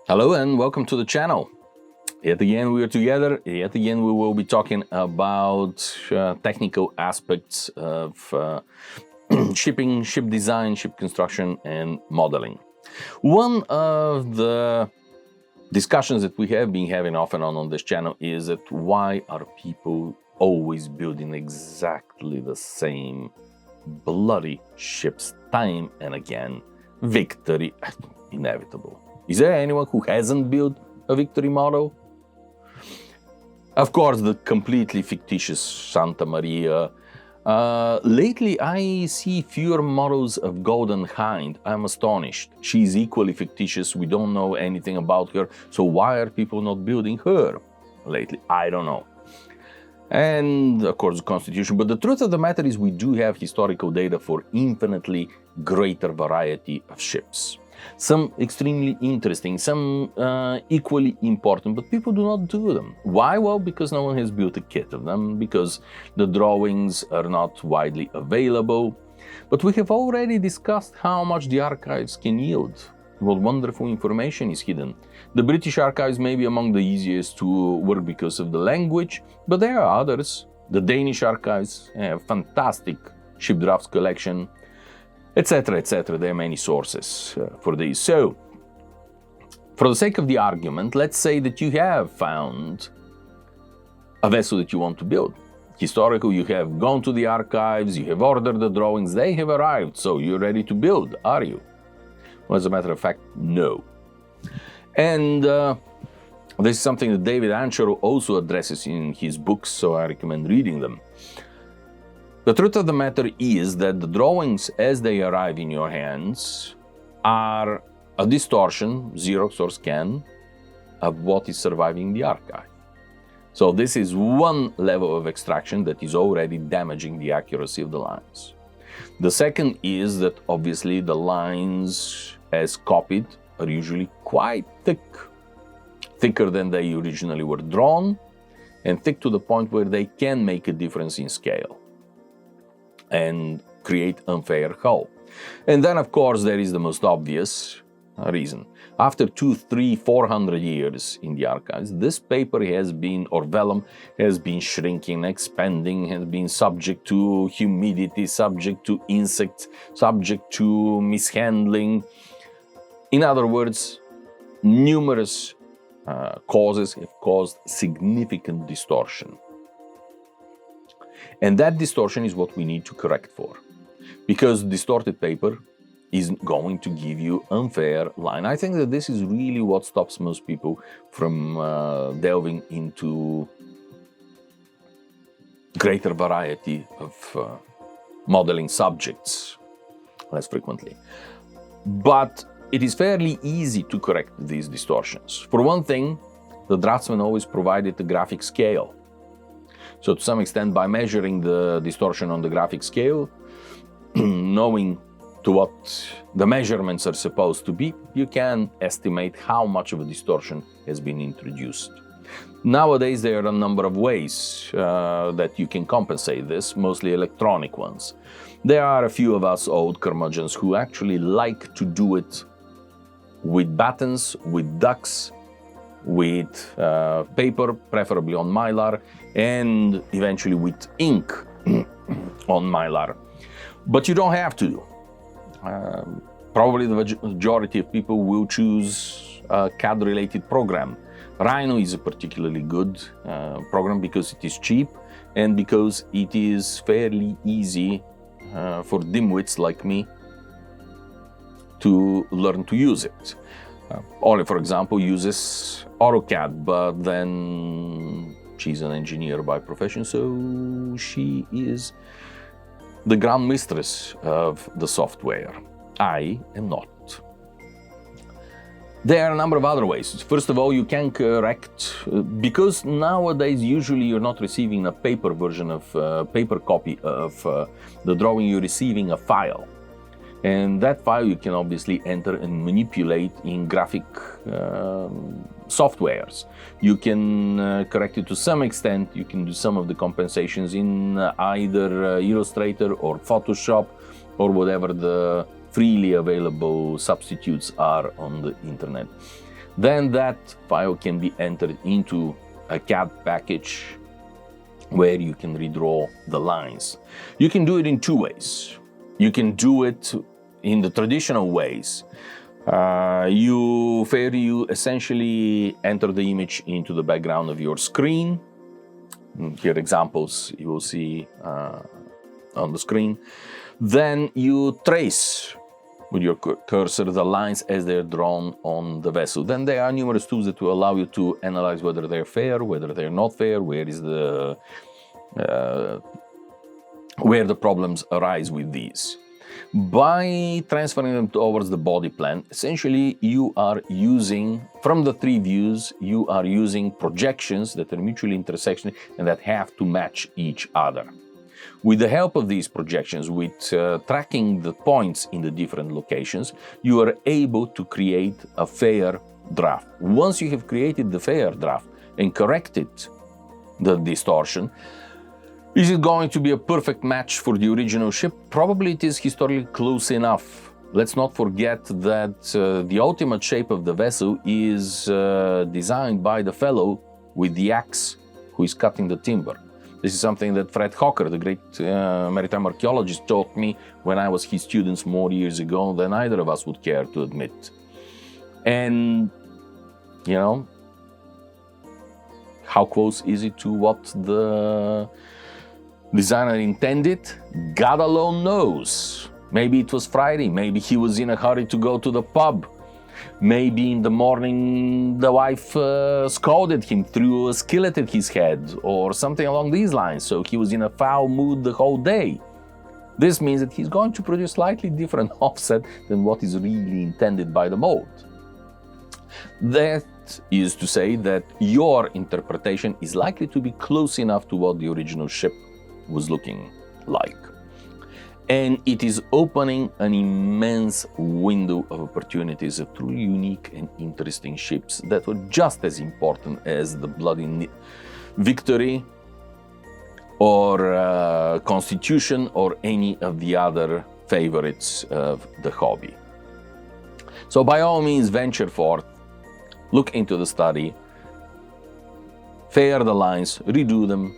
Hello and welcome to the channel. Yet again we are together. Yet again we will be talking about technical aspects of shipping, ship design, ship construction and modeling. One of the discussions that we have been having off and on this channel is that why are people always building exactly the same bloody ships time and again? Victory inevitable. Is there anyone who hasn't built a victory model? Of course, the completely fictitious Santa Maria. Lately, I see fewer models of Golden Hind. I'm astonished. She's equally fictitious. We don't know anything about her. So why are people not building her lately? I don't know. And of course, the Constitution. But the truth of the matter is we do have historical data for infinitely greater variety of ships. Some extremely interesting, some equally important, but people do not do them. Why? Well, because no one has built a kit of them, because the drawings are not widely available. But we have already discussed how much the archives can yield. What wonderful information is hidden. The British archives may be among the easiest to work because of the language, but there are others. The Danish archives have fantastic ship drafts collection, etc., etc. There are many sources for these. So, for the sake of the argument, let's say that you have found a vessel that you want to build. Historical, you have gone to the archives, you have ordered the drawings, they have arrived, so you're ready to build, are you? Well, as a matter of fact, no. And this is something that David Anchor also addresses in his books, so I recommend reading them. The truth of the matter is that the drawings as they arrive in your hands are a distortion, Xerox or scan, of what is surviving the archive. So this is one level of extraction that is already damaging the accuracy of the lines. The second is that obviously the lines as copied are usually quite thick, thicker than they originally were drawn, and thick to the point where they can make a difference in scale and create unfair hull. And then, of course, there is the most obvious reason. After 200, 300, 400 years in the archives, this paper has been, or vellum, has been shrinking, expanding, has been subject to humidity, subject to insects, subject to mishandling. In other words, numerous causes have caused significant distortion. And that distortion is what we need to correct for, because distorted paper is going to give you unfair line. I think that this is really what stops most people from delving into greater variety of modeling subjects less frequently. But it is fairly easy to correct these distortions. For one thing, the draftsman always provided the graphic scale. So to some extent, by measuring the distortion on the graphic scale, knowing to what the measurements are supposed to be, you can estimate how much of a distortion has been introduced. Nowadays, there are a number of ways that you can compensate this, mostly electronic ones. There are a few of us old curmudgeons who actually like to do it with battens, with ducks, with paper, preferably on mylar, and eventually with ink on mylar. But you don't have to. Probably the majority of people will choose a CAD-related program. Rhino is a particularly good program because it is cheap and because it is fairly easy for dimwits like me to learn to use it. Oli, for example, uses AutoCAD, but then she's an engineer by profession, so she is the grand mistress of the software. I am not. There are a number of other ways. First of all, you can correct, because nowadays usually you're not receiving a paper version of paper copy of the drawing, you're receiving a file. And that file you can obviously enter and manipulate in graphic softwares. You can correct it to some extent. You can do some of the compensations in either Illustrator or Photoshop or whatever the freely available substitutes are on the internet. Then that file can be entered into a CAD package where you can redraw the lines. You can do it in two ways. You can do it in the traditional ways. You essentially enter the image into the background of your screen. Here examples you will see on the screen. Then you trace with your cursor the lines as they're drawn on the vessel. Then there are numerous tools that will allow you to analyze whether they're fair, whether they're not fair, where the problems arise with these. By transferring them towards the body plan, essentially you are using, from the three views, you are using projections that are mutually intersectional and that have to match each other. With the help of these projections, with tracking the points in the different locations, you are able to create a fair draft. Once you have created the fair draft and corrected the distortion, is it going to be a perfect match for the original ship? Probably it is historically close enough. Let's not forget that the ultimate shape of the vessel is designed by the fellow with the axe who is cutting the timber. This is something that Fred Hocker, the great maritime archaeologist, taught me when I was his student more years ago than either of us would care to admit. And, you know, how close is it to what the designer intended? God alone knows. Maybe it was Friday, maybe he was in a hurry to go to the pub. Maybe in the morning the wife scolded him, threw a skillet at his head, or something along these lines, so he was in a foul mood the whole day. This means that he's going to produce slightly different offset than what is really intended by the mold. That is to say that your interpretation is likely to be close enough to what the original ship was looking like. And it is opening an immense window of opportunities of truly unique and interesting ships that were just as important as the Bloody Victory or Constitution or any of the other favorites of the hobby. So by all means, venture forth, look into the study, fair the lines, redo them.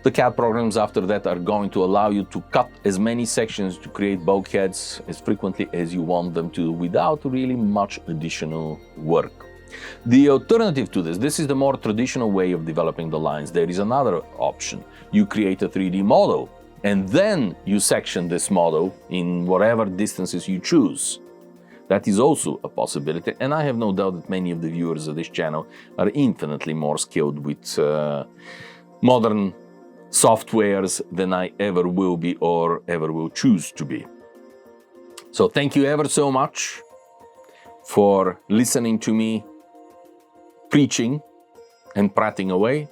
The CAD programs after that are going to allow you to cut as many sections to create bulkheads as frequently as you want them to without really much additional work. The alternative to this is the more traditional way of developing the lines. There is another option. You create a 3D model and then you section this model in whatever distances you choose. That is also a possibility, and I have no doubt that many of the viewers of this channel are infinitely more skilled with modern softwares than I ever will be or ever will choose to be. So thank you ever so much for listening to me preaching and prating away.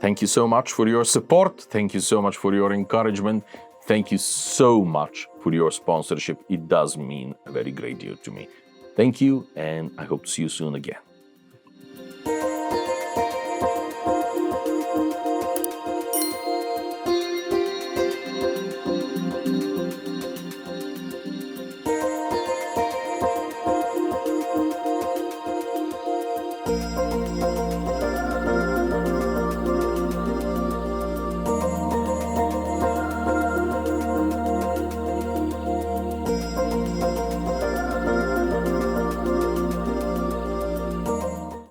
Thank you so much for your support. Thank you so much for your encouragement. Thank you so much for your sponsorship. It does mean a very great deal to me. Thank you, and I hope to see you soon again.